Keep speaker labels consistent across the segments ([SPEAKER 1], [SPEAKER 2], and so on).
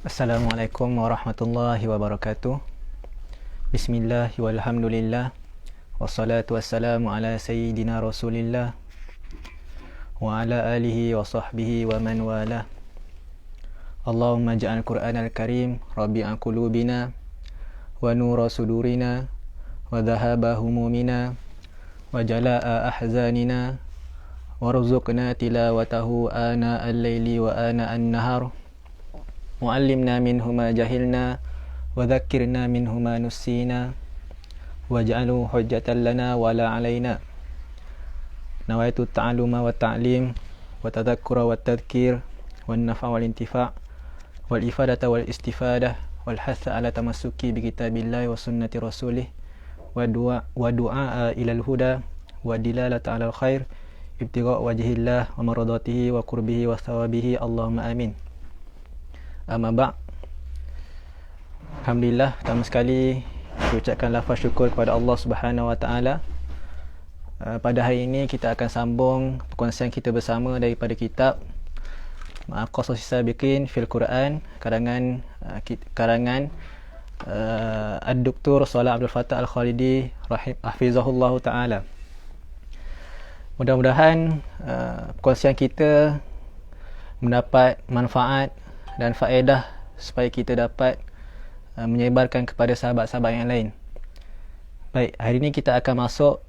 [SPEAKER 1] Assalamualaikum warahmatullahi wabarakatuh. Bismillah walhamdulillah. Wassalatu wassalamu ala sayyidina Rasulillah wa ala alihi wa sahbihi wa man wala. Allahumma ja'al Qur'anal Karim rabi'a qulubina wa nura sudurina wa dhahaba humumina wa jala'a ahzanina warzuqna tilawatahu ana al-laili wa ana an-nahar. Mu'allimna minhu ma jahilna wa dhakkirna minhu ma nussina waj'alhu hujjatan lana wa la alaina. Nawaitu ta'aluma wa ta'lim wa tadhakkura wa tadhkir wan nafa' wal intifa' wal ifadata wal istifadah wal hatha ala tamassuki bi kitabillahi wa sunnati rasulih wa du'a ila al-huda wa dilalata ala al-khair ibtigha' wajhillah wa maradatihi wa qurbihi wa thawabihi. Allahumma amin. Amma ba'. Alhamdulillah, pertama sekali kita ucapkan lafaz syukur kepada Allah Subhanahu Wa Taala. Pada hari ini kita akan sambung perkongsian kita bersama daripada kitab Qasasis Sabiqin fil Quran karangan Ad-Doktor Salah Abdul Fattah Al-Khalidi hafizahullah taala. Mudah-mudahan perkongsian kita mendapat manfaat dan faedah supaya kita dapat menyebarkan kepada sahabat-sahabat yang lain. Baik, hari ini kita akan masuk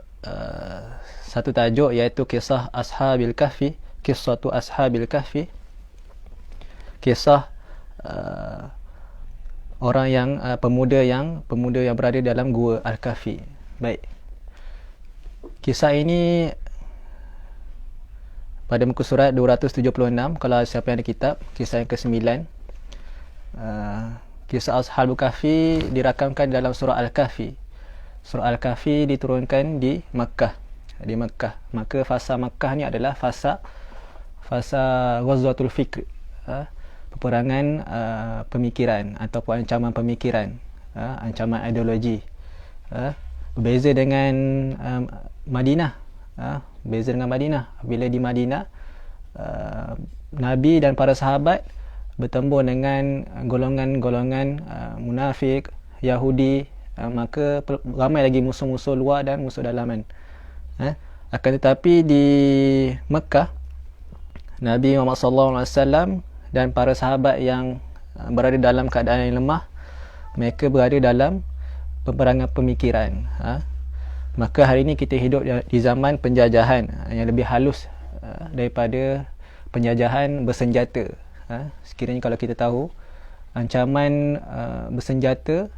[SPEAKER 1] satu tajuk, iaitu kisah Ashabil Kahfi, Qissatu Ashabil Kahfi. Kisah orang yang pemuda yang berada dalam gua Al-Kahfi. Baik. Kisah ini pada muka surat 276 kalau siapa yang ada kitab, kisah yang ke-9. Kisah Ashabul Kahfi dirakamkan dalam surah Al-Kahfi. Surah Al-Kahfi diturunkan di Makkah. Maka fasa Makkah ni adalah fasa Ghazwatul Fikr, peperangan pemikiran ataupun ancaman pemikiran, ancaman ideologi. Berbeza dengan Madinah. Beza dengan Madinah. Bila di Madinah, Nabi dan para sahabat bertembur dengan golongan-golongan munafik, Yahudi, maka ramai lagi musuh-musuh luar dan musuh dalaman. Akan tetapi di Mekah, Nabi Muhammad SAW dan para sahabat yang berada dalam keadaan yang lemah, mereka berada dalam peperangan pemikiran. Maka hari ini kita hidup di zaman penjajahan yang lebih halus daripada penjajahan bersenjata. Sekiranya kalau kita tahu ancaman bersenjata,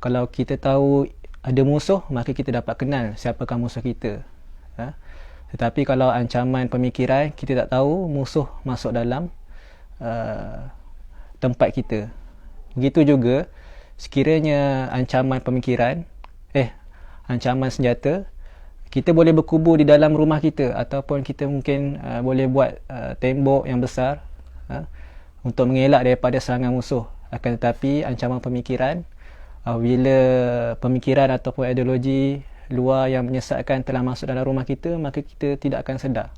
[SPEAKER 1] kalau kita tahu ada musuh, maka kita dapat kenal siapakah musuh kita. Tetapi kalau ancaman pemikiran, kita tak tahu musuh masuk dalam tempat kita. Begitu juga sekiranya ancaman pemikiran, ancaman senjata, kita boleh berkubur di dalam rumah kita, ataupun kita mungkin boleh buat tembok yang besar untuk mengelak daripada serangan musuh. Akan tetapi ancaman pemikiran, bila pemikiran ataupun ideologi luar yang menyesatkan telah masuk dalam rumah kita, maka kita tidak akan sedar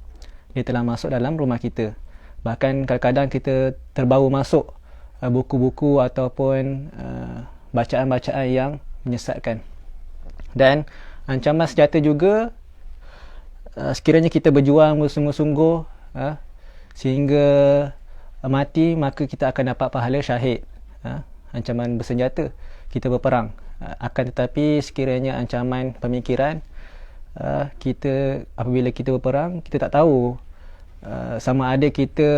[SPEAKER 1] dia telah masuk dalam rumah kita. Bahkan kadang-kadang kita terbawa masuk buku-buku ataupun bacaan-bacaan yang menyesatkan. Dan ancaman senjata juga, sekiranya kita berjuang bersungguh-sungguh sehingga mati, maka kita akan dapat pahala syahid. Ancaman bersenjata, kita berperang. Akan tetapi sekiranya ancaman pemikiran, apabila kita berperang, kita tak tahu sama ada kita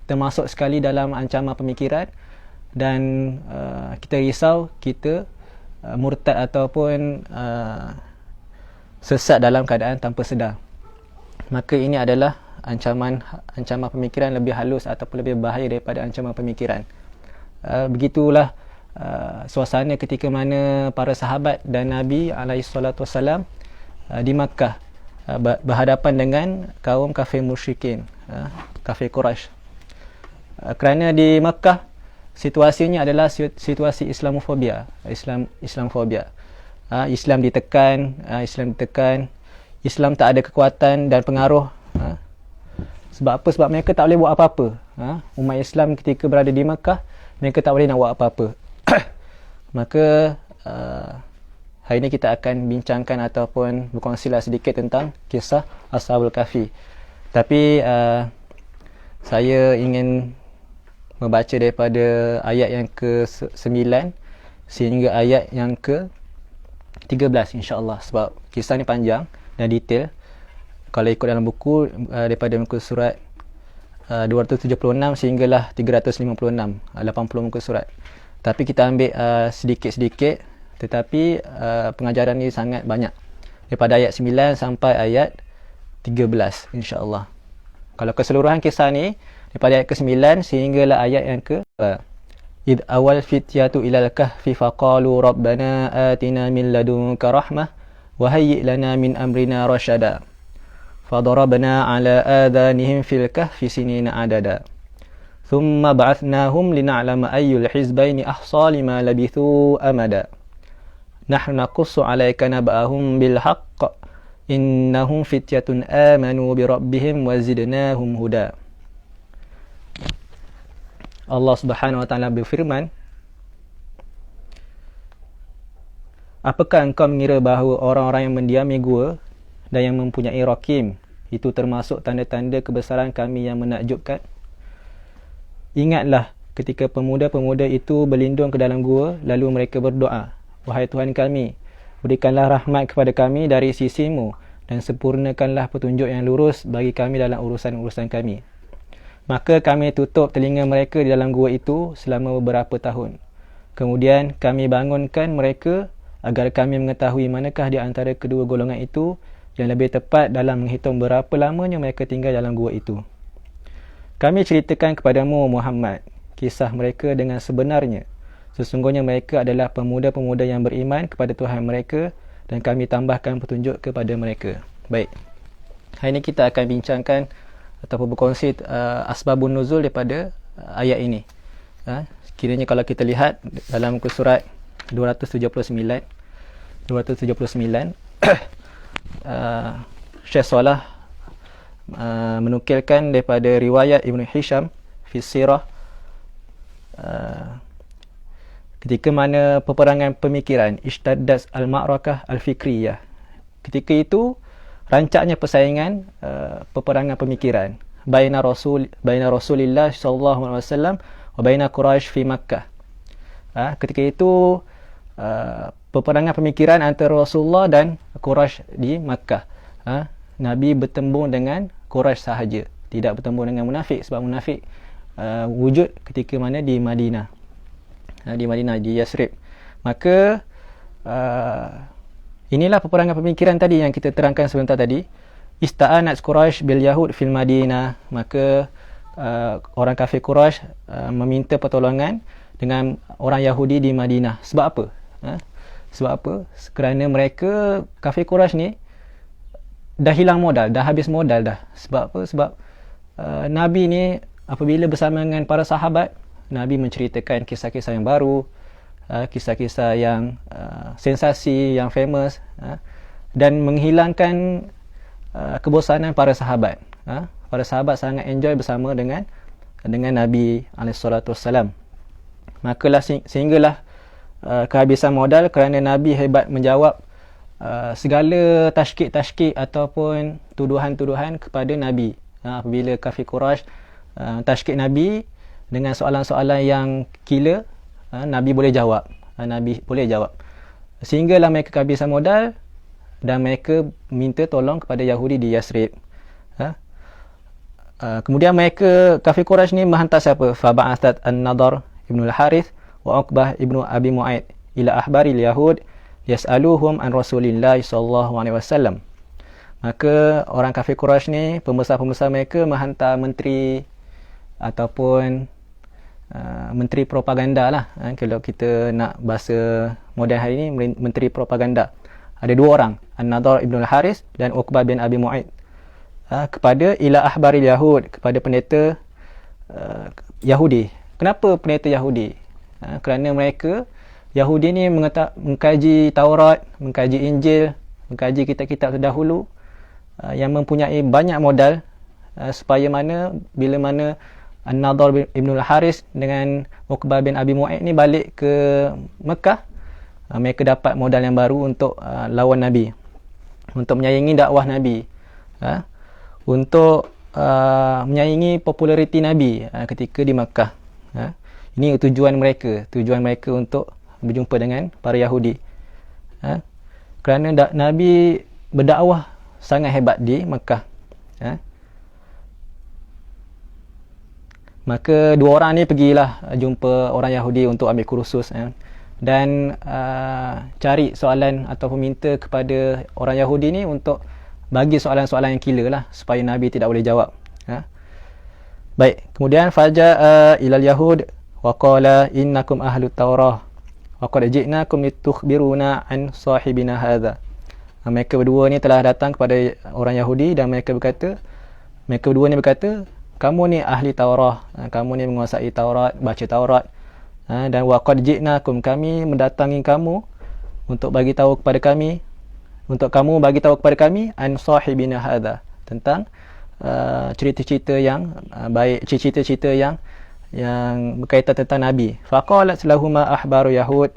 [SPEAKER 1] termasuk sekali dalam ancaman pemikiran, dan kita risau kita murtad ataupun sesat dalam keadaan tanpa sedar. Maka ini adalah ancaman pemikiran lebih halus ataupun lebih bahaya daripada ancaman pemikiran. Begitulah suasana ketika mana para sahabat dan Nabi SAW di Makkah berhadapan dengan kaum kafir musyrikin, kafir Quraisy. Kerana di Makkah situasinya adalah situasi Islamofobia. Islam ditekan, Islam tak ada kekuatan dan pengaruh. Sebab apa? Sebab mereka tak boleh buat apa-apa. umat Islam ketika berada di Makkah, mereka tak boleh nak buat apa-apa. Maka hari ini kita akan bincangkan ataupun berkongsilah sedikit tentang kisah Ashabul Kahfi. Tapi saya ingin membaca daripada ayat yang ke-9 sehingga ayat yang ke-13 insya-Allah, sebab kisah ni panjang dan detail. Kalau ikut dalam buku daripada muka surat 276 sehinggalah 356, 80 muka surat. Tapi kita ambil sedikit-sedikit, tetapi pengajaran ni sangat banyak, daripada ayat 9 sampai ayat 13 insya-Allah. Kalau keseluruhan kisah ni daripada ayat ke-9 sehinggalah ayat yang ke id awal fityatu ilal kahfi faqalu rabbana atina min ladunka rahmah wa hayyi' lana min amrina rasyada fadarabna ala adhanihim fil kahfi sinina adada thumma ba'athnahum lina'lama ayyul hizbaini ahsa lima labithu amada nahnu naqussu 'alaika naba'ahum bil haqq innahum fityatun amanu bi rabbihim wa zidnahum huda. Allah Subhanahu wa taala berfirman, apakah engkau mengira bahawa orang-orang yang mendiami gua dan yang mempunyai rakim itu termasuk tanda-tanda kebesaran kami yang menakjubkan? Ingatlah ketika pemuda-pemuda itu berlindung ke dalam gua, lalu mereka berdoa, wahai Tuhan kami, berikanlah rahmat kepada kami dari sisimu dan sempurnakanlah petunjuk yang lurus bagi kami dalam urusan-urusan kami. Maka kami tutup telinga mereka di dalam gua itu selama beberapa tahun. Kemudian kami bangunkan mereka agar kami mengetahui manakah di antara kedua golongan itu yang lebih tepat dalam menghitung berapa lamanya mereka tinggal dalam gua itu. Kami ceritakan kepadamu Muhammad kisah mereka dengan sebenarnya. Sesungguhnya mereka adalah pemuda-pemuda yang beriman kepada Tuhan mereka dan kami tambahkan petunjuk kepada mereka. Baik. Hari ini kita akan bincangkan ataupun berkongsi asbabun nuzul daripada ayat ini. Kiranya kalau kita lihat dalam muka surat 279 Syekh Salah menukilkan daripada riwayat Ibn Hisham fi sirah ketika mana peperangan pemikiran ishtaddat al-ma'rakah al-fikriyah. Ketika itu rancaknya persaingan peperangan pemikiran baina Rasulillah sallallahu alaihi wasallam wa baina Quraisy fi Makkah. Ketika itu peperangan pemikiran antara Rasulullah dan Quraisy di Makkah. Nabi bertembung dengan Quraisy sahaja, tidak bertembung dengan munafik, sebab munafik wujud ketika mana di Madinah. Di Yasrib. Maka inilah peperangan pemikiran tadi yang kita terangkan sebentar tadi. Ista'anat Quraisy bil Yahud fil Madinah. Maka orang kafir Quraisy meminta pertolongan dengan orang Yahudi di Madinah. Sebab apa? Sebab apa? Kerana mereka kafir Quraisy ni dah hilang modal, dah habis modal dah. Sebab apa? Sebab Nabi ni apabila bersama dengan para sahabat, Nabi menceritakan kisah-kisah yang baru, kisah-kisah yang sensasi, yang famous, dan menghilangkan kebosanan para sahabat. Para sahabat sangat enjoy bersama dengan Nabi SAW. Makalah sehinggalah kehabisan modal kerana Nabi hebat menjawab segala tashkik-tashkik ataupun tuduhan-tuduhan kepada Nabi. Apabila kafir Quraisy tashkik Nabi dengan soalan-soalan yang gila, Nabi boleh jawab. Sehinggalah mereka kehabisan modal dan mereka minta tolong kepada Yahudi di Yasrib. Kemudian mereka kafir Quraisy ni menghantar siapa? Fa ba'athat an-Nadhr ibn al-Harith wa Uqbah ibn Abi Mu'aid ila ahbaril Yahud yas'aluhum an Rasulillah sallallahu alaihi wasallam. Maka orang kafir Quraisy ni, pembesar-pembesar mereka menghantar menteri ataupun menteri propaganda lah. Kalau kita nak bahasa moden hari ni, menteri propaganda. Ada dua orang, An-Nadhr ibn al-Harith dan Uqbah bin Abi Mu'aid, kepada ila ahbaril Yahud, kepada pendeta Yahudi. Kenapa pendeta Yahudi? Kerana mereka Yahudi ni mengkaji Taurat, mengkaji Injil, mengkaji kitab-kitab terdahulu, yang mempunyai banyak modal, supaya mana bila mana An-Nadhr ibn al-Haris dengan Uqbah bin Abi Mu'ayth ni balik ke Mekah, mereka dapat modal yang baru untuk lawan Nabi, untuk menyaingi dakwah Nabi, untuk menyaingi populariti Nabi ketika di Mekah. Ini tujuan mereka untuk berjumpa dengan para Yahudi. Kerana Nabi berdakwah sangat hebat di Mekah. Maka dua orang ni pergilah jumpa orang Yahudi untuk ambil kursus, dan cari soalan ataupun minta kepada orang Yahudi ni untuk bagi soalan-soalan yang killer lah, supaya Nabi tidak boleh jawab. Baik, kemudian faja'a ilal yahud wa qala innakum ahlut taurah wa qad ji'nakum litukhbiruna an sahibina hadha. Mereka berdua ni telah datang kepada orang Yahudi dan mereka berdua ni berkata, kamu ni ahli Taurah, kamu ni menguasai Taurat, baca Taurat, dan waqad ji'nakum, kami mendatangi kamu untuk bagi tahu kepada kami, untuk kamu bagi tahu kepada kami an sahibina hadha, tentang cerita-cerita yang baik, cerita-cerita yang berkaitan tentang Nabi. Faqalat lahuma ahbaru yahud.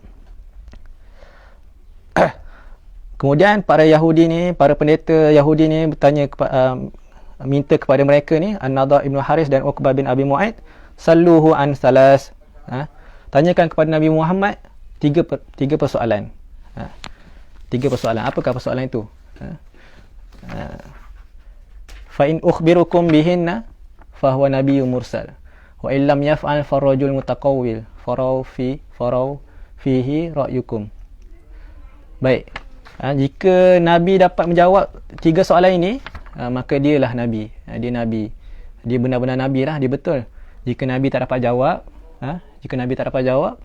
[SPEAKER 1] Kemudian para Yahudi ni, para pendeta Yahudi ni bertanya minta kepada mereka ni, An-Nadhr ibn Haris dan Uqbah bin Abi Mu'ayth, salluhu an salas, tanyakan kepada Nabi Muhammad tiga persoalan. Tiga persoalan. Apakah persoalan itu? Fa in ukhbirukum bihinna fa huwa nabiyyun mursal wa in lam yaf'al farajul mutaqawwil farau fihi ra'yukum. Baik. Jika Nabi dapat menjawab tiga soalan ini, maka dialah Nabi. Dia Nabi. Dia benar-benar Nabi lah. Dia betul. Jika Nabi tak dapat jawab,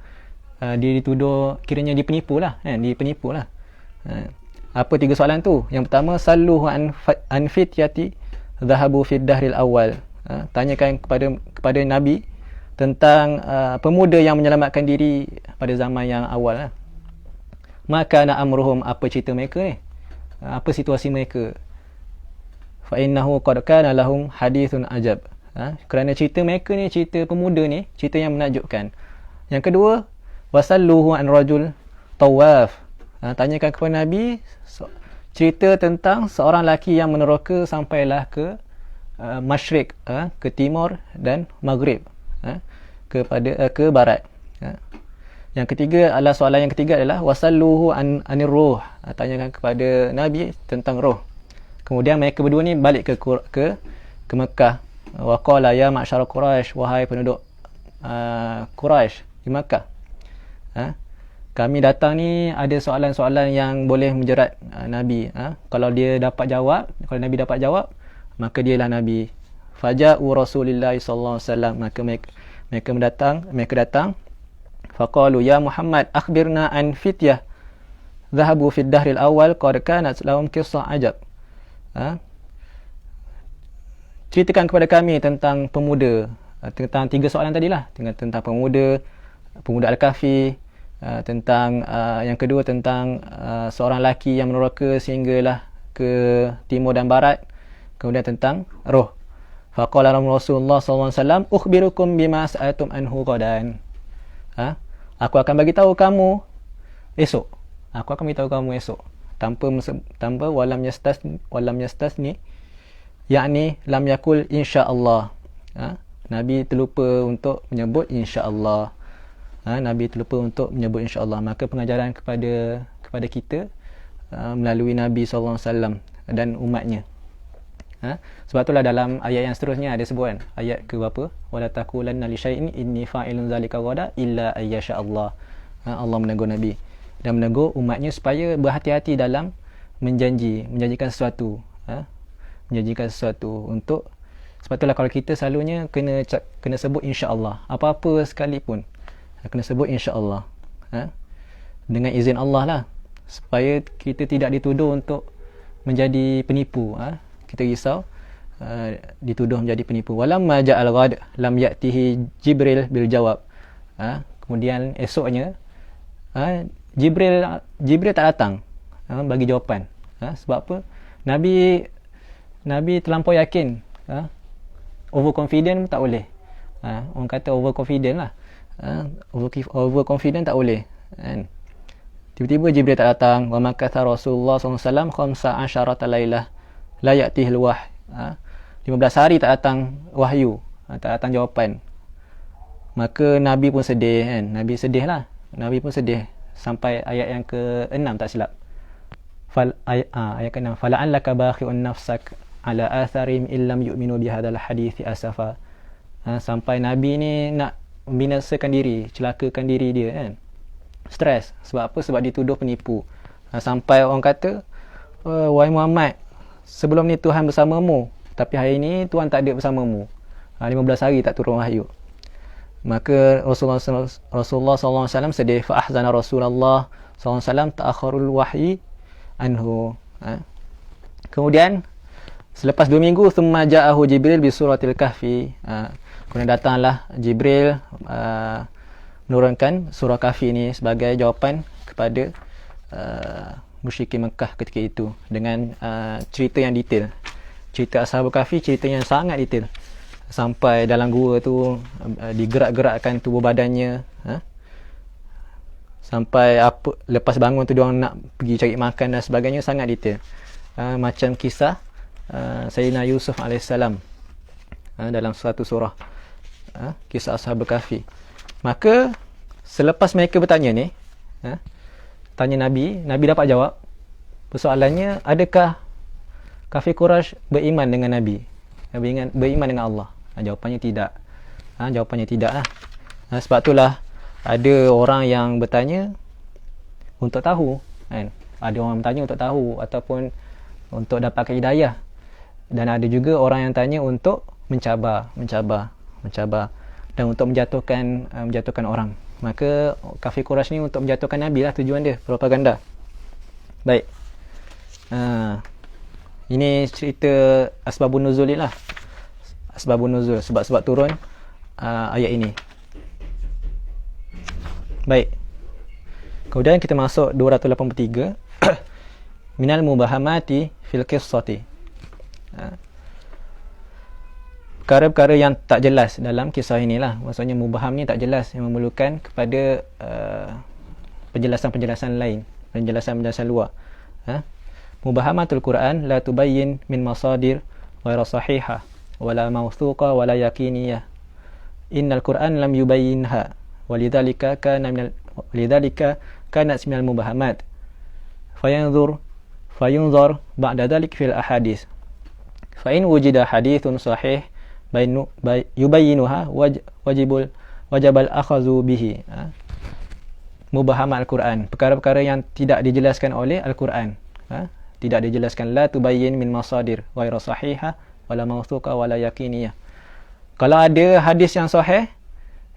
[SPEAKER 1] dia dituduh kiranya dia penipu lah. Dia penipu lah. Apa tiga soalan tu? Yang pertama, salluhu an fityati dhahabu fid dahril awal. Tanyakan kepada Nabi tentang pemuda yang menyelamatkan diri pada zaman yang awal lah. Maka na amruhum, apa cerita mereka ni? Apa situasi mereka? Fa innahu qad kana lahum hadithun ajab. Kerana cerita mereka ni, cerita pemuda ni, cerita yang menakjubkan. Yang kedua, wasalluhu an rajul tawaf. Tanyakan kepada Nabi cerita tentang seorang lelaki yang meneroka sampailah ke masyrik, ke timur dan maghrib, ke barat. Yang ketiga adalah, soalan yang ketiga adalah wasalluhu anir ruh. Tanyakan kepada Nabi tentang roh. Kemudian mereka berdua ni balik ke Mekah. Wa qala ya ma'syar Quraisy, wahai penduduk Quraisy di Mekah, kami datang ni ada soalan-soalan yang boleh menjerat Nabi. Kalau Nabi dapat jawab, maka dialah Nabi. Faja'u Rasulillah sallallahu alaihi wasallam, maka mereka datang. Faqalu ya Muhammad akhbirna an fityah dhahabu fid dahril awal qad kanat lahum qissah ajab. Ceritakan kepada kami tentang pemuda, tentang tiga soalan tadilah, tentang pemuda Al-Kahfi, tentang yang kedua tentang seorang lelaki yang meneroka sehinggalah ke timur dan barat, kemudian tentang roh. Faqala Rasulullah sallallahu alaihi wasallam ukhbirukum bima sa'atum anhu qadan. Aku akan bagi tahu kamu esok. Tanpa walam yastasni, yakni lam yakul insya-Allah. Nabi terlupa untuk menyebut insya-Allah. Nabi terlupa untuk menyebut insya-Allah. Maka pengajaran kepada kita melalui Nabi sallallahu alaihi wasallam dan umatnya. Sebab itulah dalam ayat yang seterusnya ada sebut kan, ayat ke berapa, wala taqulanna li syai'in inni fa'ilun zalika ghadan illa ayyasha Allah. Allah menegur Nabi dan menegur umatnya supaya berhati-hati dalam menjanjikan sesuatu, menjanjikan sesuatu untuk. Sebab itulah kalau kita selalunya kena sebut insya-Allah, apa-apa sekalipun kena sebut insya-Allah, dengan izin Allah lah, supaya kita tidak dituduh untuk menjadi penipu. Kita risau dituduh menjadi penipu. Walamma ja'al ghad lam ya'tihi Jibril bil jawab. Kemudian esoknya Jibril tak datang bagi jawapan. Sebab apa? Nabi terlampau yakin. Overconfident tak boleh. Orang kata overconfident lah. Overconfident tak boleh kan. Tiba-tiba Jibril tak datang. Wa makatha Rasulullah SAW khamsa asyarata lailah la ya'tihil wahy. 15 hari tak datang wahyu, tak datang jawapan. Maka Nabi pun sedih kan. Nabi sedih lah. Nabi pun sedih sampai ayat yang ke-6 tak silap. Ayat ke-6, fala'allaka bakhi'un nafsak ala atharim illam yu'minu bihadzal hadithi asafa. Sampai Nabi ni nak membinasakan diri, celakakan diri dia kan. Stres. Sebab apa? Sebab dituduh penipu. Sampai orang kata, wahai Muhammad, sebelum ni Tuhan bersamamu, tapi hari ni Tuhan tak ada bersamamu. 15 hari tak turun wahyu. Maka Rasulullah SAW sedih. Fa ahzana Rasulullah SAW ta'akharul wahyi anhu. Kemudian selepas 2 minggu, thumma ja'ahu Jibril bi suratil kahfi. Kemudian datanglah Jibril menurunkan surah Kahfi ini sebagai jawapan kepada musyrikin Mekah ketika itu dengan cerita yang detail. Cerita Ashabul Kahfi, cerita yang sangat detail. Sampai dalam gua tu digerak-gerakkan tubuh badannya, sampai apa lepas bangun tu diorang nak pergi cari makan dan sebagainya, sangat detail. Macam kisah Sayyidina Yusuf AS dalam satu surah, kisah Ashabul Kahfi. Maka selepas mereka bertanya ni, tanya Nabi dapat jawab. Persoalannya, adakah kafir Quraisy beriman dengan Nabi? Beriman dengan Allah? Jawapannya tidak. Jawapannya tidak lah. Sebab itulah ada orang yang bertanya untuk tahu kan? Ada orang bertanya untuk tahu ataupun untuk dapatkan hidayah. Dan ada juga orang yang tanya untuk mencabar dan untuk menjatuhkan orang. Maka kafir Quraisy ni untuk menjatuhkan Nabi lah tujuan dia, propaganda. Baik. Ini cerita asbabun nuzul ni lah. Asbabun nuzul, sebab-sebab turun ayat ini. Baik. Kemudian kita masuk 283. Minal mubahamati fil qissati. Perkara-perkara yang tak jelas dalam kisah inilah. Maksudnya mubaham ni tak jelas, yang memerlukan kepada penjelasan-penjelasan lain, penjelasan-penjelasan luar. Mubahamatul Quran la tubayyin min masadir ghaira sahihah wala mawthuqa wala yakiniyah. Innal Quran lam yubayyinha walidhalika kanat minal mubahamat. Fayunzur ba'da dhalik fil ahadith. Fa in wujida hadithun sahih yubayyinuha wajibal akhazu bihi. Mubahamat Al-Quran, perkara-perkara yang tidak dijelaskan oleh Al-Quran, tidak dijelaskan. La tubayyin min masadir ghaira sahihah wala mawthuqa wala yakiniyah. Kalau ada hadis yang sahih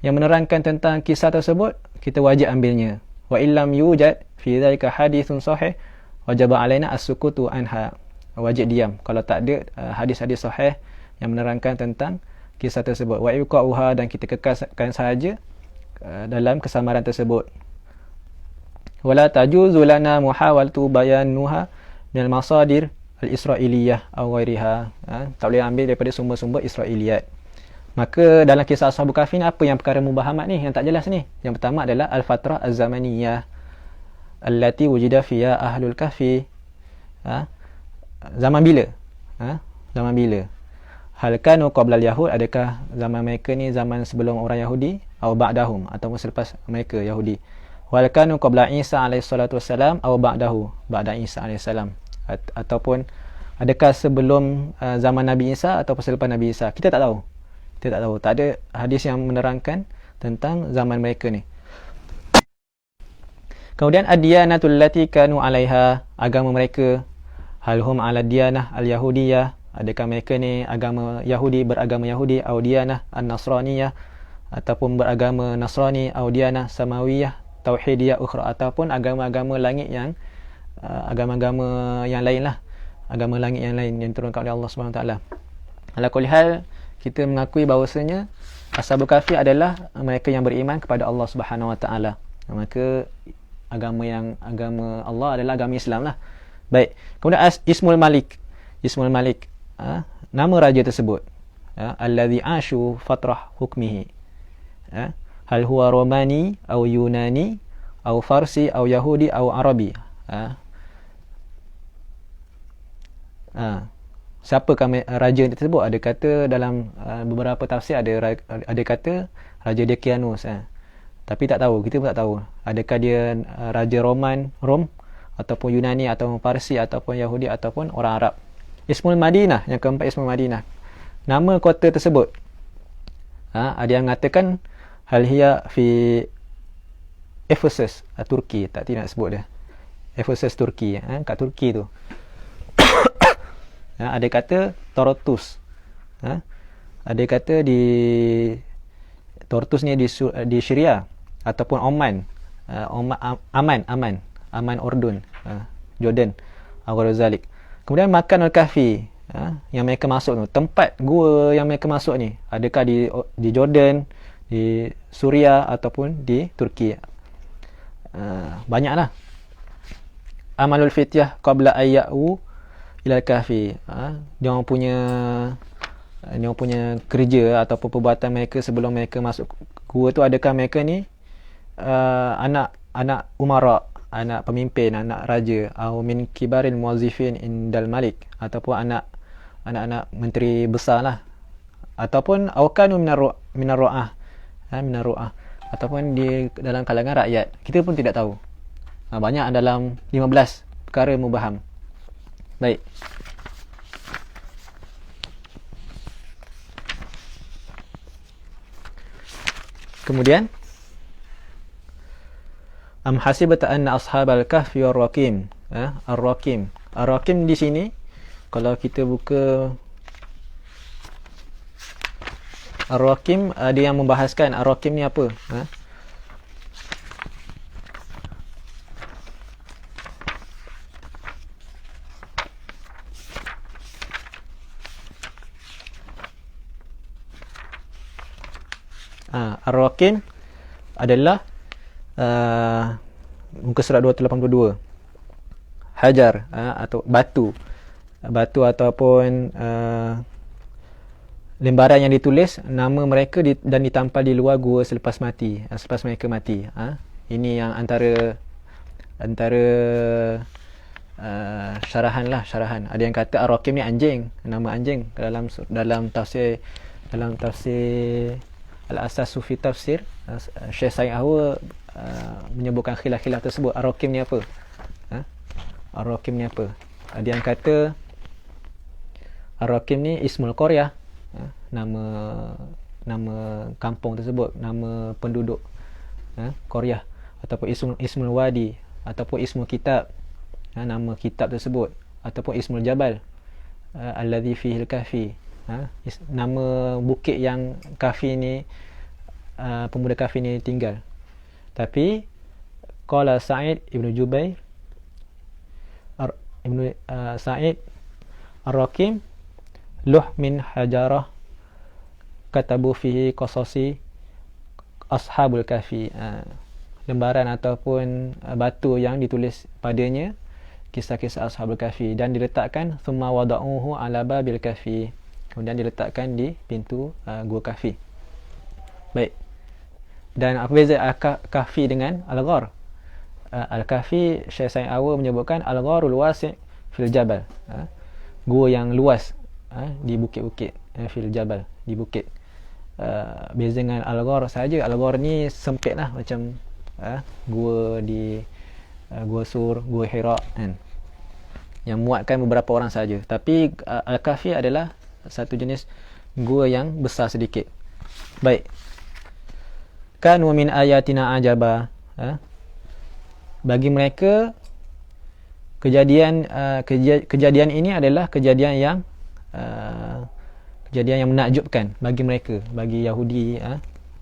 [SPEAKER 1] yang menerangkan tentang kisah tersebut, kita wajib ambilnya. Wa illam yujad fi dhalika hadithun sahih wajaba alaina as-sukutu anha. Wajib diam kalau tak ada hadis-hadis sahih yang menerangkan tentang kisah tersebut. Wa yuqa'uha, dan kita kekalkan sahaja dalam kesamaran tersebut. Wala tajuzu lana muhawalatu bayanuha minal masadir al-israiliyah aw ghairiha. Tak boleh ambil daripada sumber-sumber Israiliyat. Maka dalam kisah Ashabul Kahfi ni, apa yang perkara mubahamat ni yang tak jelas ni? Yang pertama adalah al-fatrah az-zamaniyah allati wujida fiha ahlul kahfi. Zaman bila? Zaman bila? Hal kanu qabla al-yahud, adakah zaman mereka ni zaman sebelum orang Yahudi, atau ba'dahum, ataupun selepas mereka Yahudi? Wal kanu qabla Isa alaihi salatu wassalam atau ba'dahu, ba'da Isa alaihi salam, ataupun adakah sebelum zaman Nabi Isa ataupun selepas Nabi Isa? Kita tak tahu. Tak ada hadis yang menerangkan tentang zaman mereka ni. Kemudian ad-diyanatul lati kanu 'alaiha, agama mereka. Hal hum 'ala diyanah al-yahudiyah, adakah mereka ni agama Yahudi, beragama Yahudi, atau diyanah an-nasraniyah, ataupun beragama Nasrani, atau diyanah samawiyah tauhidiyah ukhra, ataupun agama-agama langit yang agama-agama yang lain lah, agama langit yang lain yang diturunkan oleh Allah Subhanahu Wa Taala. Ala kulli hal, kita mengakui bahawasanya Ashabul Kahfi adalah mereka yang beriman kepada Allah Subhanahu Wa Taala. Maka agama Allah adalah agama Islam lah. Baik. Kemudian Ismul Malik, nama raja tersebut. alladhi ashu fatrah hukmihi, hal huwa romani atau yunani atau farsi atau yahudi atau arabi. Siapakah raja tersebut? Ada kata dalam beberapa tafsir ada kata Raja Decianus, tapi tak tahu, kita pun tak tahu adakah dia raja Rom ataupun Yunani ataupun Parsi ataupun Yahudi ataupun orang Arab. Ismul Madinah, yang keempat Ismul Madinah, nama kota tersebut. Ada yang mengatakan hal hiya fi Ephesus, Turki. Tak nak sebut dia Ephesus, Turki, kat Turki tu. Ada kata Tortus, ada kata di Tortus ni di Syria ataupun Oman, Aman Urdun, Jordan, Al-Ghazalik. Kemudian Makan Al-Kahfi, yang mereka masuk tu, tempat gua yang mereka masuk ni, adakah di Jordan, di Suria ataupun di Turki? Banyaklah. Amalul Fityah qabla ayya'u ila Al-Kahfi, dia orang punya kerja ataupun perbuatan mereka sebelum mereka masuk gua tu, adakah mereka ni anak umara, anak pemimpin, anak raja, atau min kibaril muwazzifin indal malik, ataupun anak-anak menteri besar lah, ataupun awkanu minar ru'ah, ataupun di dalam kalangan rakyat. Kita pun tidak tahu. Banyak dalam 15 perkara mubaham. Baik. Kemudian am hasibata anna ashabal kahfi war-raqim, ar-raqim. Ar-raqim di sini kalau kita buka ar-raqim, ada yang membahaskan ar-raqim ni apa? Ar-raqim adalah muka surat 282, hajar, atau batu ataupun lembaran yang ditulis nama mereka dan ditampal di luar gua selepas mereka mati. Ini yang antara syarahan. Ada yang kata ar-raqim ni anjing, nama anjing. Dalam tafsir Al-Asas Sufi Tafsir, Syekh Said Ahwa menyebutkan khilaf tersebut. Ar-raqim ni apa? Ar-raqim ni apa? Ada yang kata Ar-raqim ni ismul qaryah, nama kampung tersebut, nama penduduk qaryah, ataupun ismul wadi, ataupun ismul kitab, nama kitab tersebut, ataupun ismul jabal alladhi fihi al-kahfi, nama bukit yang kahfi ni, pemuda kahfi ni tinggal. Tapi qala Sa'id Ibn Jubair Sa'id ar-raqim luh min hajarah katabu fihi qasasi ashabul kahfi, lembaran ataupun batu yang ditulis padanya kisah-kisah ashabul kahfi, dan diletakkan thumma wada'uhu ala babil kahfi, kemudian diletakkan di pintu gua kahfi. Baik. Dan apa beza kahfi dengan al-ghar? Al-kahfi, Syekh Said Ahwa menyebutkan al-gharul wasi' fil jabal, gua yang luas di bukit-bukit, fil jabal, di bukit. Beza dengan al-ghar saja. Al-ghar ni sempit lah, macam gua di gua Sur, gua Hira kan, yang muatkan beberapa orang saja. Tapi al-kahfi adalah satu jenis gua yang besar sedikit. Baik. Kanu min ayatina ajaba, bagi mereka kejadian ini adalah kejadian yang menakjubkan bagi mereka, bagi Yahudi.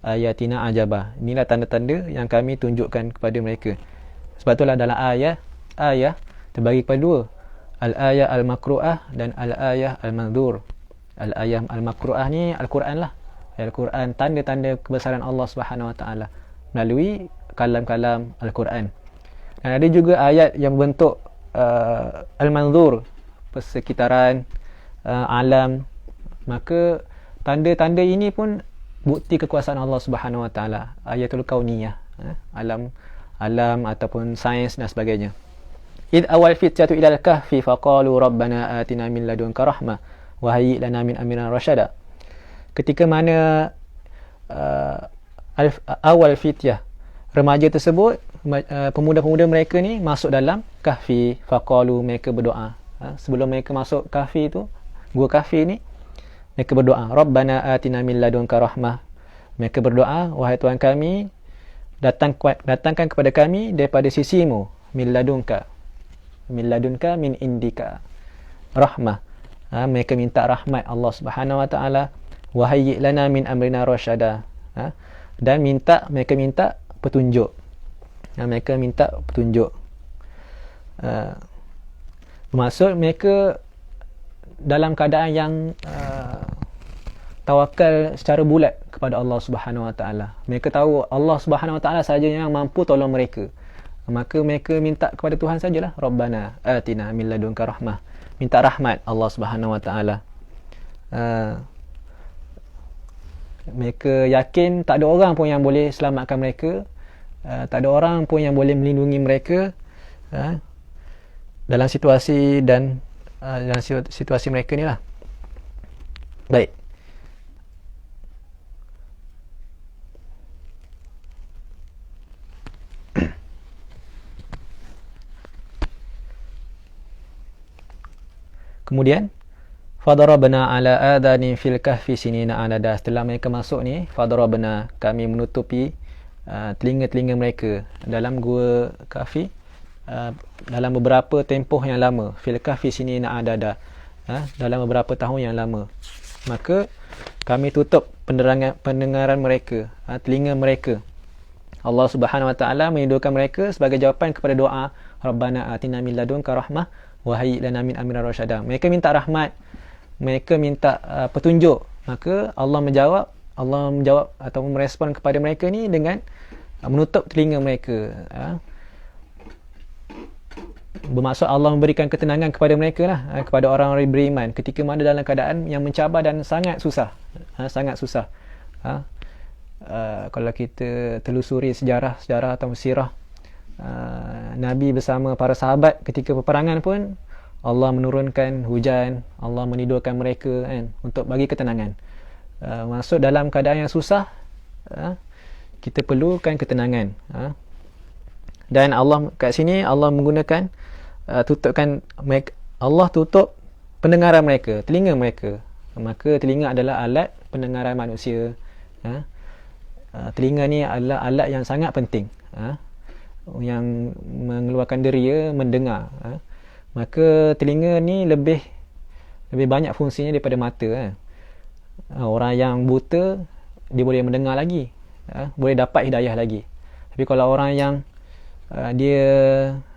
[SPEAKER 1] Ayatina ajaba, inilah tanda-tanda yang kami tunjukkan kepada mereka. Sebab itulah dalam ayah terbagi kepada dua, al-ayah al-makru'ah dan al-ayah al-mandhur. Al-ayah al-makru'ah ni Al-Quran lah. Al-Quran, tanda-tanda kebesaran Allah Subhanahu Wa Taala melalui kalam-kalam Al-Quran. Dan ada juga ayat yang berbentuk al-mandhur, persekitaran, alam. Maka tanda-tanda ini pun bukti kekuasaan Allah Subhanahu Wa Taala, ayatul kauniyah, alam ataupun sains dan sebagainya. Id awal fityatu ilal kahfi faqalu rabbana atina min ladunka rahmah wa hayyi lana min amrina rasyada. Ketika mana awal fityah, remaja tersebut, pemuda-pemuda mereka ni masuk dalam kahfi, faqalu, mereka berdoa. Sebelum mereka masuk kahfi tu, gua kahfi ni, mereka berdoa, rabbana atina min ladunka rahmah. Mereka berdoa, wahai Tuhan kami, datangkan kepada kami daripada sisimu, min ladunka min indika rahmah. Mereka minta rahmat Allah Subhanahu Wa Taala, wa hayyi lana min amrina rasyada. Dan mereka minta petunjuk. Mereka minta petunjuk. Bermaksud mereka dalam keadaan yang tawakal secara bulat kepada Allah Subhanahu Wa Taala. Mereka tahu Allah Subhanahu Wa Taala sahaja yang mampu tolong mereka. Maka mereka minta kepada Tuhan sajalah, rabbana atina min ladunka rahmah. Minta rahmat Allah Subhanahu Wa Taala. Mereka yakin tak ada orang pun yang boleh selamatkan mereka, tak ada orang pun yang boleh melindungi mereka dalam situasi dalam situasi mereka ni lah. Baik. Kemudian fadarabna ala adani fil kahfi sinina anada. Setelah mereka masuk ni, fadarabna, kami menutupi telinga-telinga mereka dalam gua kahfi dalam beberapa tempoh yang lama, fil kahfi sinina adada, dalam beberapa tahun yang lama. Maka kami tutup pendengaran mereka, telinga mereka. Allah Subhanahu Wa Taala menidurkan mereka sebagai jawapan kepada doa rabbana atina min ladunka rahmah wa hayyi lana min amrina rasyada. Mereka minta rahmat, mereka minta petunjuk. Maka Allah menjawab atau merespon kepada mereka ni dengan menutup telinga mereka. Bermaksud Allah memberikan ketenangan kepada mereka lah, kepada orang-orang beriman ketika mana dalam keadaan yang mencabar dan sangat susah. Sangat susah. Kalau kita telusuri sejarah atau sirah Nabi bersama para sahabat ketika peperangan pun, Allah menurunkan hujan, Allah menidurkan mereka untuk bagi ketenangan. Masuk dalam keadaan yang susah, kita perlukan ketenangan. Dan Allah kat sini Allah menggunakan Allah tutup pendengaran mereka, telinga mereka. Maka telinga adalah alat pendengaran manusia. Telinga ni adalah alat yang sangat penting, yang mengeluarkan deria mendengar. Maka telinga ni lebih banyak fungsinya daripada mata. Orang yang buta, dia boleh mendengar lagi, boleh dapat hidayah lagi. Tapi kalau orang yang dia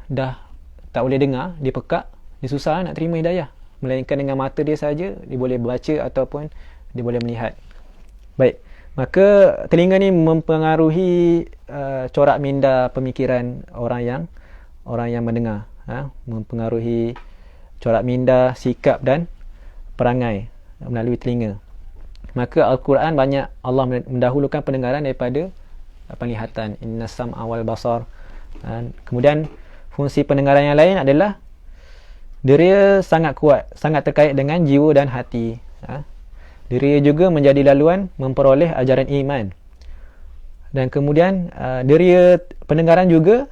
[SPEAKER 1] dah tak boleh dengar, dia pekak, dia susah nak terima hidayah. Melainkan dengan mata dia saja dia boleh baca ataupun dia boleh melihat. Baik, maka telinga ni mempengaruhi corak minda pemikiran orang yang mendengar. Mempengaruhi corak minda, sikap dan perangai melalui telinga. Maka Al-Quran banyak Allah mendahulukan pendengaran daripada penglihatan. Innas sam'a wal basar. Kemudian fungsi pendengaran yang lain adalah dia sangat kuat, sangat terkait dengan jiwa dan hati. Dia juga menjadi laluan memperoleh ajaran iman. Dan kemudian dia pendengaran juga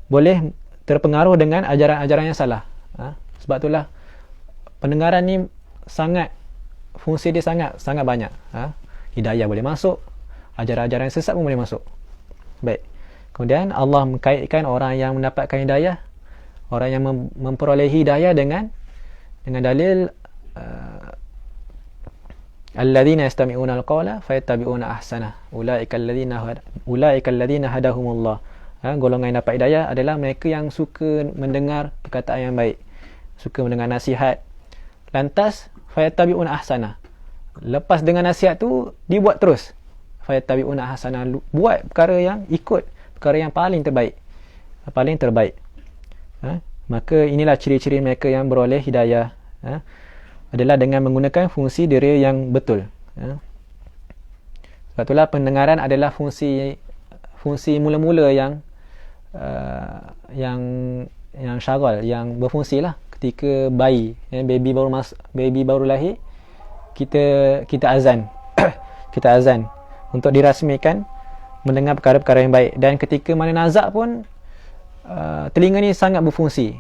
[SPEAKER 1] boleh terpengaruh dengan ajaran-ajaran yang salah. Sebab itulah pendengaran ni fungsi dia sangat banyak. Hidayah boleh masuk, ajaran-ajaran sesat pun boleh masuk. Baik. Kemudian Allah mengkaitkan orang yang mendapatkan hidayah, orang yang memperoleh hidayah dengan dalil alladzina yastami'una al-qawla fayattabi'una ahsanah ulaika alladzina hadahumullah. Golongan yang dapat hidayah adalah mereka yang suka mendengar perkataan yang baik, suka mendengar nasihat, lantas fayattabi'una ahsanah. Lepas dengan nasihat tu dibuat terus, fayattabi'una ahsanah, buat perkara yang paling terbaik. Maka inilah ciri-ciri mereka yang beroleh hidayah, adalah dengan menggunakan fungsi diri yang betul, Sebab itulah pendengaran adalah fungsi mula-mula yang syaral, yang berfungsi lah ketika bayi, baby baru lahir, kita azan kita azan untuk dirasmikan mendengar perkara-perkara yang baik. Dan ketika mana nazak pun telinga ni sangat berfungsi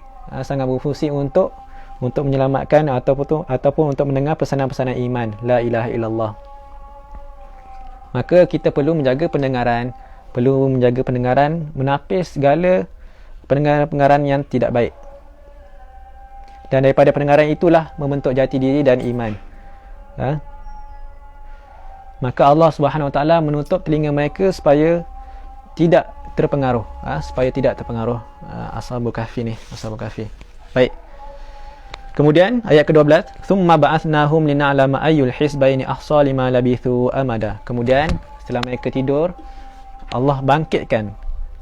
[SPEAKER 1] untuk menyelamatkan ataupun untuk mendengar pesanan-pesanan iman, la ilaha illallah. Maka kita perlu menjaga pendengaran, menapis segala pendengaran yang tidak baik. Dan daripada pendengaran itulah membentuk jati diri dan iman. Maka Allah Subhanahu Wa Taala menutup telinga mereka supaya tidak terpengaruh, Ashabul Kahfi. Baik. Kemudian ayat ke-12, thumma ba'athnahum lina'lama ayyul hisbaini ahsa lima labithu amada. Kemudian setelah mereka tidur,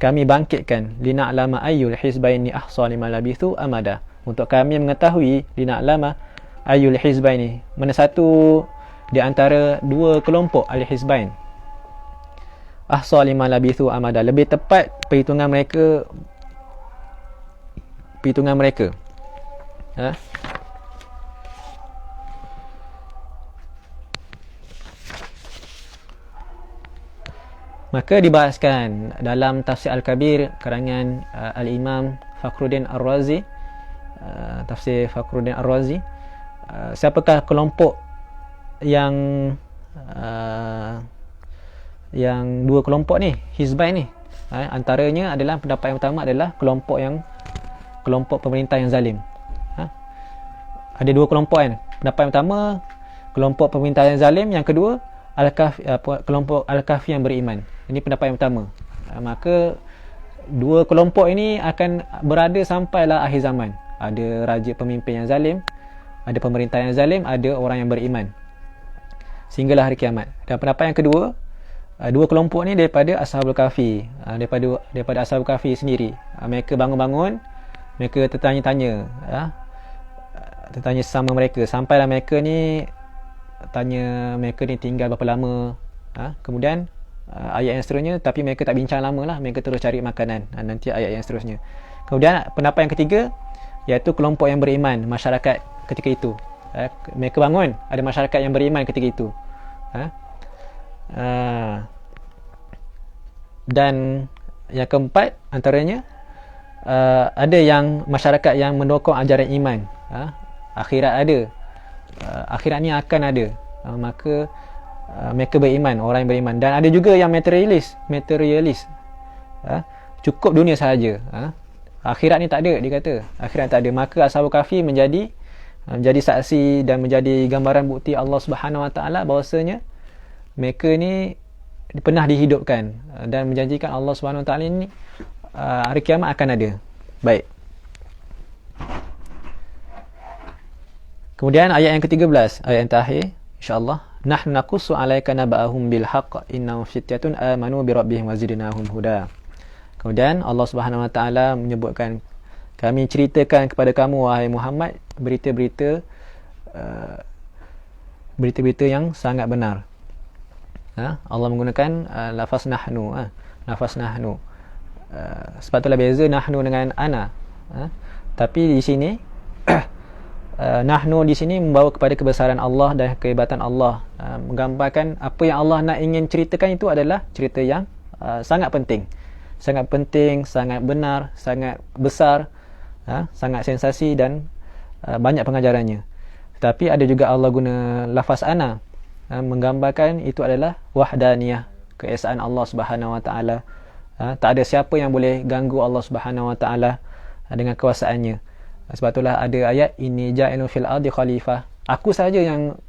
[SPEAKER 1] kami bangkitkan lina'lama ayyul hisbaini ahsa lima labithu amada, untuk kami mengetahui lina'lama ayyul hisbaini, mana satu di antara dua kelompok al-hizbain, ahsa lima labithu amada, lebih tepat perhitungan mereka. Maka dibahaskan dalam tafsir Al-Kabir karangan Al-Imam Fakhruddin Ar-Razi, tafsir Fakhruddin Ar-Razi, siapakah kelompok yang dua kelompok ni, hizbain ni. Antaranya adalah, pendapat yang pertama adalah kelompok pemerintah yang zalim. Ada dua kelompok kan. Pendapat yang pertama kelompok pemerintah yang zalim, yang kedua kelompok Al-Kahfi yang beriman. Ini pendapat yang pertama. Maka dua kelompok ini akan berada sampailah akhir zaman. Ada raja pemimpin yang zalim, ada pemerintah yang zalim, ada orang yang beriman, sehinggalah hari kiamat. Dan pendapat yang kedua, dua kelompok ni daripada Ashabul Kahfi, daripada Ashabul Kahfi sendiri. Mereka bangun-bangun, mereka tertanya-tanya sesama mereka, sampailah mereka ni tanya mereka ni tinggal berapa lama. Kemudian ayat yang seterusnya, tapi mereka tak bincang lama lah, mereka terus cari makanan. Nanti ayat yang seterusnya. Kemudian pendapat yang ketiga, iaitu kelompok yang beriman, masyarakat ketika itu. Mereka bangun, ada masyarakat yang beriman ketika itu. Dan yang keempat antaranya, ada yang masyarakat yang mendokong ajaran iman. Akhirat ada, akhirat ni akan ada. Maka mereka beriman, orang yang beriman. Dan ada juga yang materialis. Cukup dunia sahaja. Akhirat ni tak ada, dia kata. Akhirat tak ada. Maka Ashabul Kahfi menjadi saksi dan menjadi gambaran bukti Allah Subhanahu Wa Taala bahawasanya mereka ni pernah dihidupkan, dan menjanjikan Allah Subhanahu Wa Taala ni hari kiamat akan ada. Baik. Kemudian ayat yang ke-13, ayat yang terakhir insya-Allah, nahnu naqussu 'alaika naba'ahum bil haqq innahum fityatun amanu bi rabbihim wazidnahum huda. Kemudian Allah Subhanahu Wa Taala menyebutkan, kami ceritakan kepada kamu wahai Muhammad berita-berita yang sangat benar. Allah menggunakan lafaz nahnu, sebab itulah beza nahnu dengan ana. Tapi di sini nahnu di sini membawa kepada kebesaran Allah dan kehebatan Allah, menggambarkan apa yang Allah nak ingin ceritakan itu adalah cerita yang sangat penting, sangat benar, sangat besar, sangat sensasi dan banyak pengajarannya. Tetapi ada juga Allah guna lafaz ana, menggambarkan itu adalah wahdaniyah, keesaan Allah Subhanahu Wa Taala. Tak ada siapa yang boleh ganggu Allah Subhanahu Wa Taala dengan kuasaannya. Sebab itulah ada ayat, inni ja'ilun fil ardi khalifah, aku saja yang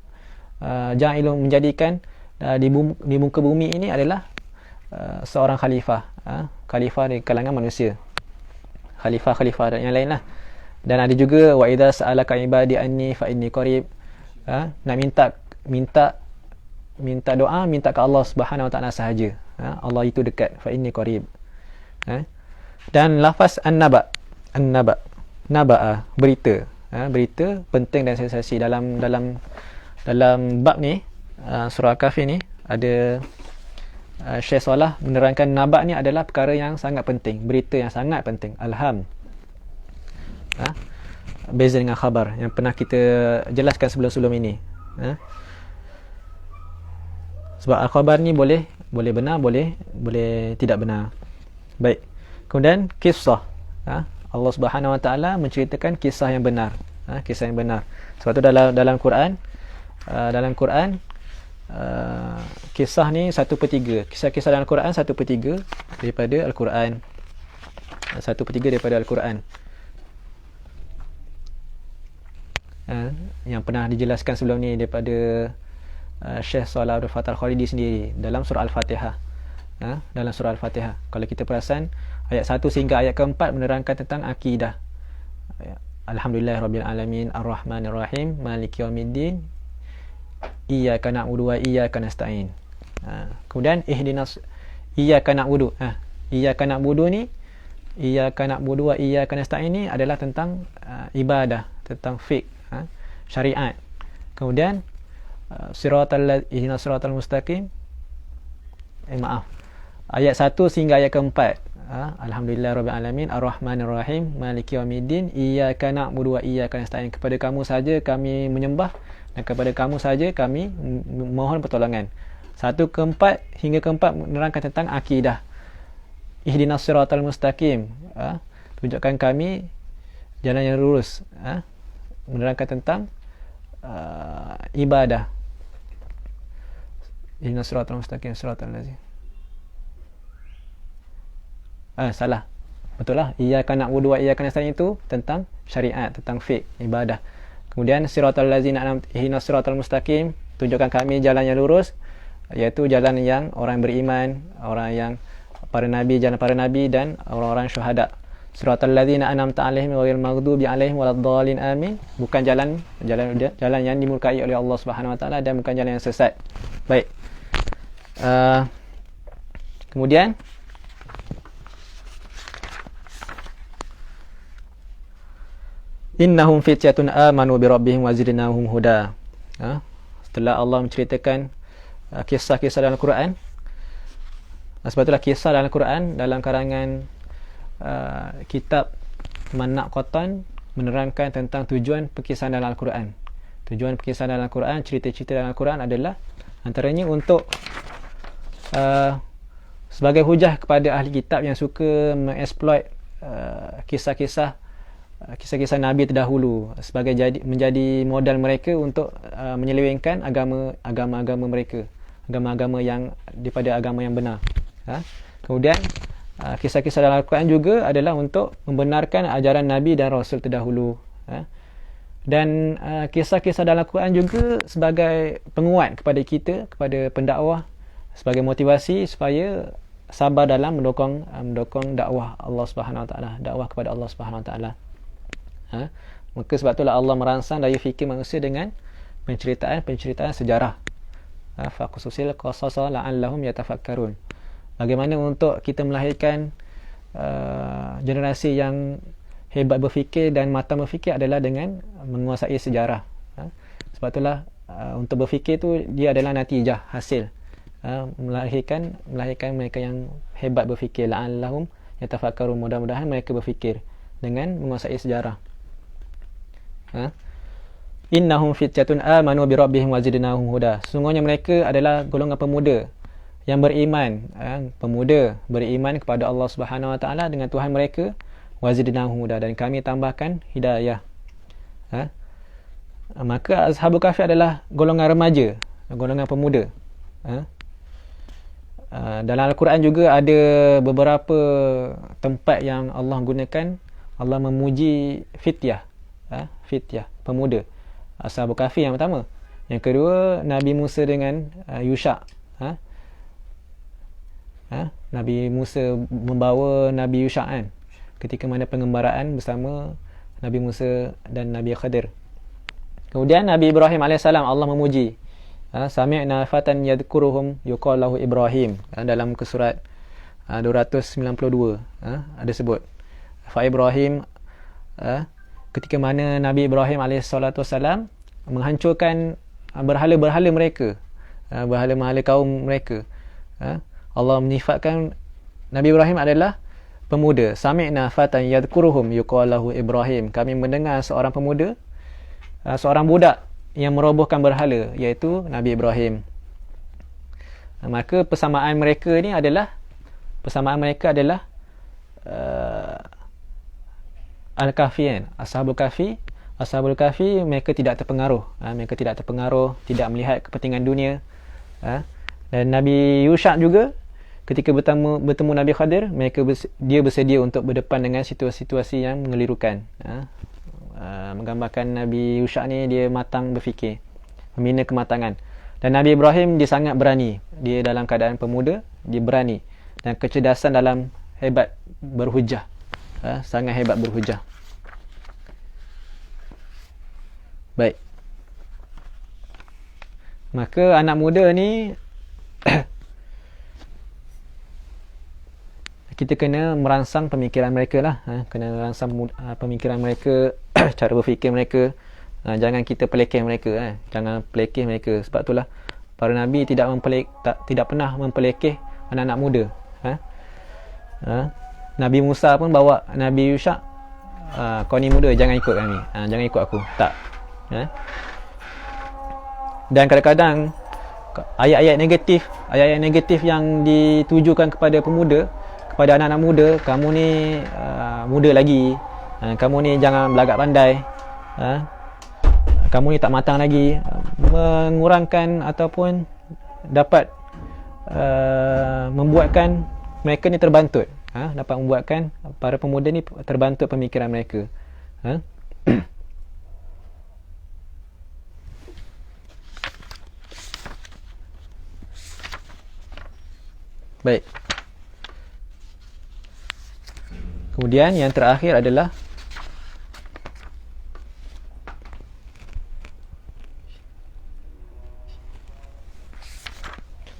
[SPEAKER 1] ja'ilun menjadikan di muka bumi ini adalah seorang khalifah, khalifah di kalangan manusia, khalifah dan yang lain lah. Dan ada juga wa idza sa'alaka ibadi anni fa inni qarib, nak minta doa, minta ke Allah Subhanahu Wa Taala sahaja. Allah itu dekat, fa inni qarib. Dan lafaz naba'a, berita, berita penting dan sensasi dalam bab ni. surah Al-Kahfi ni ada Syekh Salah menerangkan naba ni adalah perkara yang sangat penting, berita yang sangat penting, alham. Beza dengan khabar yang pernah kita jelaskan sebelum-sebelum ini. Sebab al-khabar ni boleh benar, boleh tidak benar. Baik. Kemudian kisah. Allah Subhanahu Wa Taala menceritakan kisah yang benar. Kisah yang benar. Sebab tu dalam Quran, kisah ni 1/3. Kisah-kisah dalam Quran 1/3 daripada Al-Quran. 1/3 daripada Al-Quran. Yang pernah dijelaskan sebelum ni daripada Syekh Salah Abdul Fattah Al-Khalidi sendiri dalam surah Al-Fatihah. Dalam surah Al-Fatihah, kalau kita perasan ayat 1 sehingga ayat keempat menerangkan tentang akidah. Alhamdulillahirabbil alamin arrahmanir rahim maliki yaumiddin iyyaka na'budu wa iyyaka nasta'in. Kemudian ihdinas iyyaka na'budu. Iyyaka na'budu ni, iyyaka na'budu wa iyyaka nasta'in ni adalah tentang ibadah, tentang fiqh, syariat. Kemudian ihdinas siratal mustaqim. Ayat 1 sehingga ayat keempat. Alhamdulillahirabbil alamin arrahmanir rahim maliki yaumiddin iyyaka na'budu wa iyyaka nasta'in. Kepada kamu saja kami menyembah dan kepada kamu saja kami mohon pertolongan. 1 ke 4 hingga ke 4 menerangkan tentang akidah. Ihdinas siratal mustaqim. Tunjukkan kami jalan yang lurus. Menerangkan tentang ibadah. Ihdinas siratal mustaqim siratal ladzina. Salah. Betul lah. Iyyaka na'budu wa iyyaka nasta'in itu tentang syariat, tentang fiqh, ibadah. Kemudian siratal ladzina ihdinas siratal mustaqim, tunjukkan kami jalan yang lurus, iaitu jalan yang orang beriman, orang yang para nabi, jalan para nabi dan orang-orang syuhada. Siratal ladzina an'amta 'alaihim ghairil maghdubi 'alaihim waladdallin amin. Bukan jalan yang dimurkai oleh Allah Subhanahu Wa Taala dan bukan jalan yang sesat. Baik. Kemudian innahum fityatun amanu bi rabbihim wa zidnahum huda. Setelah Allah menceritakan kisah-kisah dalam Al-Quran, sebab itulah kisah dalam Al-Quran dalam karangan kitab Manak Qatan menerangkan tentang tujuan perkisahan dalam Al-Quran. Tujuan perkisahan dalam Al-Quran, cerita-cerita dalam Al-Quran adalah antaranya untuk sebagai hujah kepada ahli kitab yang suka mengeksploit kisah-kisah Nabi terdahulu sebagai menjadi modal mereka untuk menyelewengkan agama mereka, agama-agama yang daripada agama yang benar. Kemudian kisah-kisah dalam Al-Quran juga adalah untuk membenarkan ajaran Nabi dan Rasul terdahulu. Dan kisah-kisah dalam Al-Quran juga sebagai penguat kepada kita, kepada pendakwah, sebagai motivasi supaya sabar dalam mendukung dakwah Allah Subhanahu Wa Taala, dakwah kepada Allah Subhanahu Wa Taala. Maka sebab itulah Allah merangsang daya fikir manusia dengan penceritaan sejarah. Faqsusil qasasa la'allahum yatafakkarun. Bagaimana untuk kita melahirkan generasi yang hebat berfikir dan matang berfikir adalah dengan menguasai sejarah. Sebab itulah untuk berfikir tu dia adalah natijah, hasil. Melahirkan mereka yang hebat berfikir, la'allahum yatafakkarun, mudah-mudahan mereka berfikir dengan menguasai sejarah. Innahum fityatun amanu bi rabbihim wa zidnahum huda. Sesungguhnya mereka adalah golongan pemuda yang beriman, pemuda beriman kepada Allah Subhanahu Wa Taala dengan Tuhan mereka, wa zidnahum huda, dan kami tambahkan hidayah. Maka Ashabul Kahfi adalah golongan remaja, golongan pemuda. Dalam Al-Quran juga ada beberapa tempat yang Allah gunakan, Allah memuji fityah, pemuda. Ashabul Kahfi yang pertama. Yang kedua, Nabi Musa dengan Yusha. Nabi Musa membawa Nabi Yusha ketika mana pengembaraan bersama Nabi Musa dan Nabi Khadir. Kemudian Nabi Ibrahim AS Allah memuji. Sami'na fatan yadhkuruhum yuqal lahu Ibrahim. Dalam surat 292 ada sebut. Fa Ibrahim, ketika mana Nabi Ibrahim AS menghancurkan berhala-berhala mereka. berhala-berhala kaum mereka. Allah menyifatkan Nabi Ibrahim adalah pemuda. Sami'na fatan yadhkuruhum yuqalahu Ibrahim. Kami mendengar seorang pemuda, seorang budak yang merobohkan berhala, iaitu Nabi Ibrahim. Maka persamaan mereka adalah Al-Kahfi kan. Ashabul Kahfi mereka tidak terpengaruh, tidak melihat kepentingan dunia. Dan Nabi Yusha juga ketika bertemu Nabi Khadir, dia bersedia untuk berdepan dengan situasi-situasi yang mengelirukan. Menggambarkan Nabi Yusha ni dia matang berfikir, membina kematangan. Dan Nabi Ibrahim dia sangat berani. Dia dalam keadaan pemuda, dia berani, dan kecerdasan dalam hebat berhujah. Sangat hebat berhujah. Baik. Maka anak muda ni kita kena merangsang pemikiran mereka lah. Kena merangsang pemikiran mereka, cara berfikir mereka. Jangan kita pelekeh mereka. Jangan pelekeh mereka. Sebab itulah para Nabi tidak pernah mempelekeh anak-anak muda. Nabi Musa pun bawa Nabi Yusha, kau ni muda, jangan ikut kami, jangan ikut aku. Tak. Dan kadang-kadang ayat-ayat negatif yang ditujukan kepada pemuda, kepada anak-anak muda, kamu ni muda lagi, kamu ni jangan belagak pandai, kamu ni tak matang lagi, mengurangkan ataupun dapat membuatkan mereka ni terbantut, dapat membuatkan para pemuda ni terbantut pemikiran mereka. Baik. Kemudian yang terakhir adalah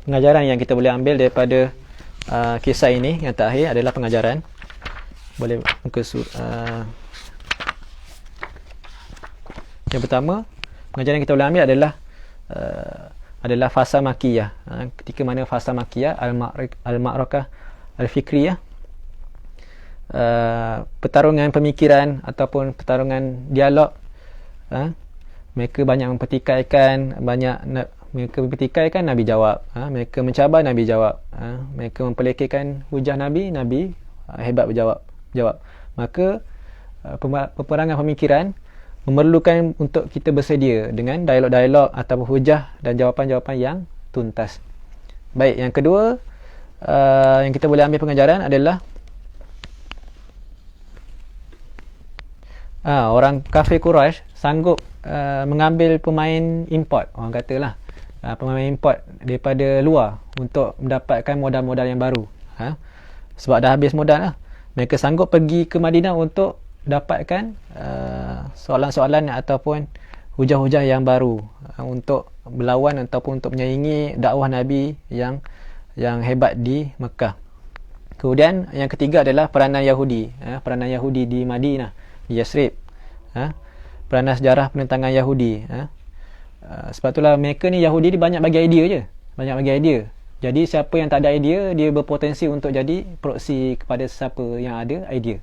[SPEAKER 1] pengajaran yang kita boleh ambil daripada kisah ini. Yang terakhir adalah pengajaran. Boleh muka yang pertama, pengajaran yang kita boleh ambil adalah fasa makiyah. Ketika mana fasa makiyah, al-ma'rakah al-fikriyah, pertarungan pemikiran ataupun pertarungan dialog, mereka banyak mempertikaikan, Nabi jawab, mereka mencabar, Nabi jawab, mereka mempelekehkan hujah Nabi hebat jawab. Maka peperangan pemikiran memerlukan untuk kita bersedia dengan dialog-dialog ataupun hujah dan jawapan-jawapan yang tuntas. Baik, yang kedua yang kita boleh ambil pengajaran adalah orang kafir Quraisy sanggup mengambil pemain import, orang katalah pemain import daripada luar untuk mendapatkan modal-modal yang baru. Sebab dah habis modal lah, mereka sanggup pergi ke Madinah untuk dapatkan soalan-soalan ataupun hujah-hujah yang baru untuk berlawan ataupun untuk menyaingi dakwah Nabi yang hebat di Mekah. Kemudian yang ketiga adalah peranan Yahudi, peranan Yahudi di Madinah, di Yasrib, peranan sejarah penentangan Yahudi. Sebab itulah mereka ni, Yahudi ni banyak bagi idea. Jadi siapa yang tak ada idea, dia berpotensi untuk jadi proksi kepada siapa yang ada idea.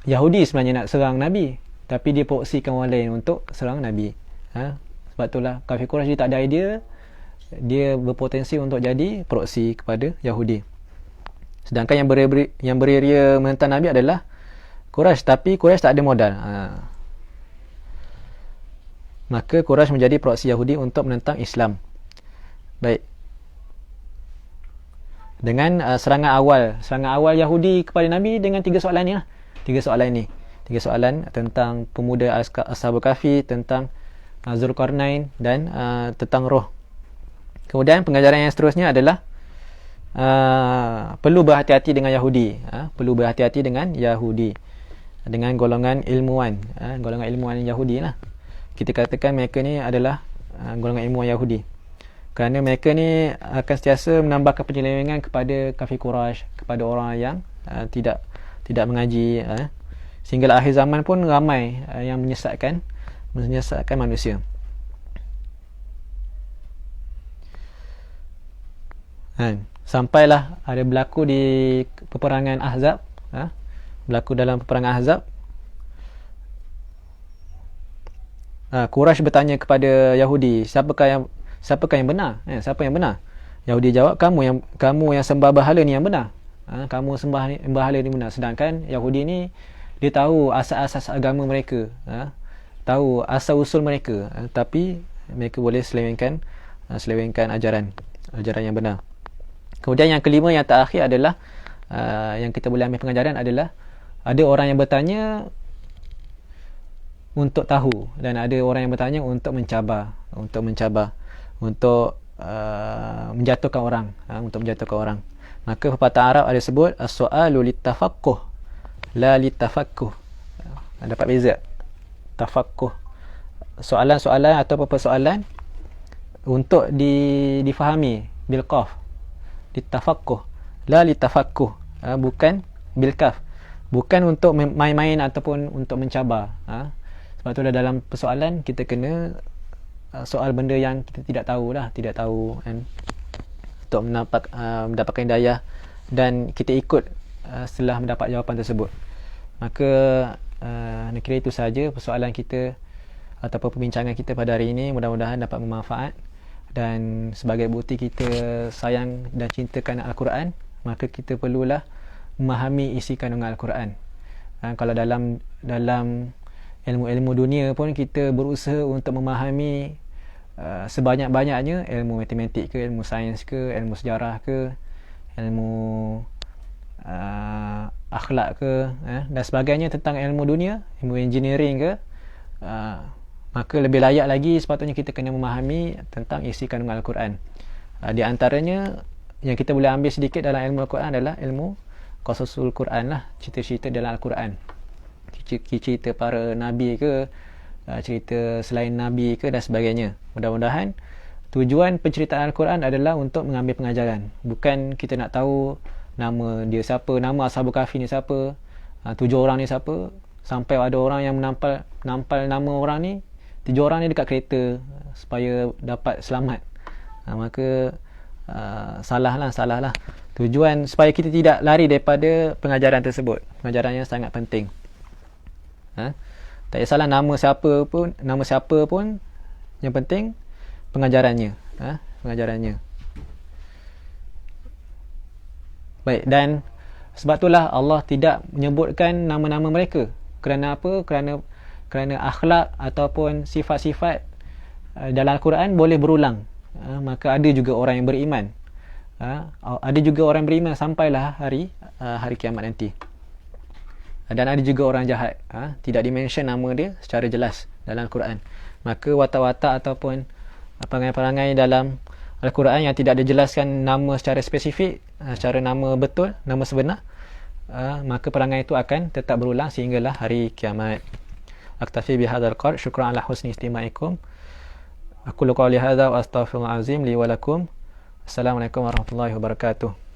[SPEAKER 1] Yahudi sebenarnya nak serang Nabi, tapi dia proksikan orang lain untuk serang Nabi. Sebab itulah kafir Quraisy tak ada idea, dia berpotensi untuk jadi proksi kepada Yahudi. Sedangkan yang beria menentang Nabi adalah Quraisy, tapi Quraisy tak ada modal. Maka Quraisy menjadi proksi Yahudi untuk menentang Islam. Baik. Dengan serangan awal Yahudi kepada Nabi dengan tiga soalan ni. Tiga soalan tentang pemuda Ashabul Kahfi, tentang Zulkarnain, dan tentang roh. Kemudian pengajaran yang seterusnya adalah perlu berhati-hati dengan Yahudi. Dengan golongan ilmuwan, Yahudi lah. Kita katakan mereka ni adalah golongan ilmuwan Yahudi, kerana mereka ni akan sentiasa menambahkan penyelewengan kepada kafir Quraisy, kepada orang yang tidak mengaji, sehingga akhir zaman pun ramai yang menyesatkan manusia. Sampailah ada berlaku di peperangan Ahzab, berlaku dalam peperangan Ahzab. Quraisy bertanya kepada Yahudi, siapakah yang benar? Siapa yang benar? Yahudi jawab, kamu yang sembah berhala ni yang benar. Kamu sembah berhala ni benar. Sedangkan Yahudi ni dia tahu asas-asas agama mereka, tahu asal usul mereka, tapi mereka boleh selewengkan ajaran yang benar. Kemudian yang kelima, yang terakhir adalah yang kita boleh ambil pengajaran adalah ada orang yang bertanya untuk tahu dan ada orang yang bertanya untuk mencabar, untuk menjatuhkan orang, Maka pepatah Arab ada sebut as-su'alu litafaqquh la litafaqquh. Dapat beza. Tafaqquh, soalan-soalan atau persoalan untuk difahami bil qaf. Litafaqquh la litafaqquh, bukan bil kaf. Bukan untuk main-main ataupun untuk mencabar. Sebab tu dalam persoalan kita kena soal benda yang kita tidak tahu kan, untuk mendapatkan hidayah dan kita ikut setelah mendapat jawapan tersebut. Maka nak kira itu saja persoalan kita ataupun perbincangan kita pada hari ini. Mudah-mudahan dapat bermanfaat, dan sebagai bukti kita sayang dan cintakan Al-Quran, maka kita perlulah memahami isi kandungan Al-Quran. Kalau dalam ilmu-ilmu dunia pun kita berusaha untuk memahami sebanyak-banyaknya, ilmu matematik ke, ilmu sains ke, ilmu sejarah ke, ilmu akhlak ke, dan sebagainya tentang ilmu dunia, ilmu engineering ke, maka lebih layak lagi sepatutnya kita kena memahami tentang isi kandungan Al-Quran. Di antaranya yang kita boleh ambil sedikit dalam ilmu Al-Quran adalah ilmu qasasul Quran lah, cerita-cerita dalam Al-Quran, cerita para nabi ke, cerita selain nabi ke, dan sebagainya. Mudah-mudahan tujuan penceritaan Al-Quran adalah untuk mengambil pengajaran, bukan kita nak tahu nama dia siapa, nama Ashabul Kahfi ni siapa, 7 orang ni siapa, sampai ada orang yang nampal nama orang ni, 7 orang ni dekat kereta supaya dapat selamat. Maka salah lah. Tujuan supaya kita tidak lari daripada pengajaran tersebut. Pengajaran yang sangat penting. Tak kisahlah nama siapa pun, yang penting pengajarannya. Baik, dan sebab itulah Allah tidak menyebutkan nama-nama mereka. Kerana apa? Kerana akhlak ataupun sifat-sifat dalam Al-Quran boleh berulang. Maka ada juga orang yang beriman. Ada juga orang beriman sampailah hari kiamat nanti. Dan ada juga orang jahat, tidak dimention nama dia secara jelas dalam Al-Quran. Maka watak-watak ataupun perangai-perangai dalam Al-Quran yang tidak dijelaskan nama secara spesifik, secara nama betul, nama sebenar, maka perangai itu akan tetap berulang sehinggalah hari kiamat. Aktafi bihadzal qadr, syukran ala husni istima'ikum. Aqulu qawli hadza wa astaghfirullahal azim li wa lakum. Assalamualaikum warahmatullahi wabarakatuh.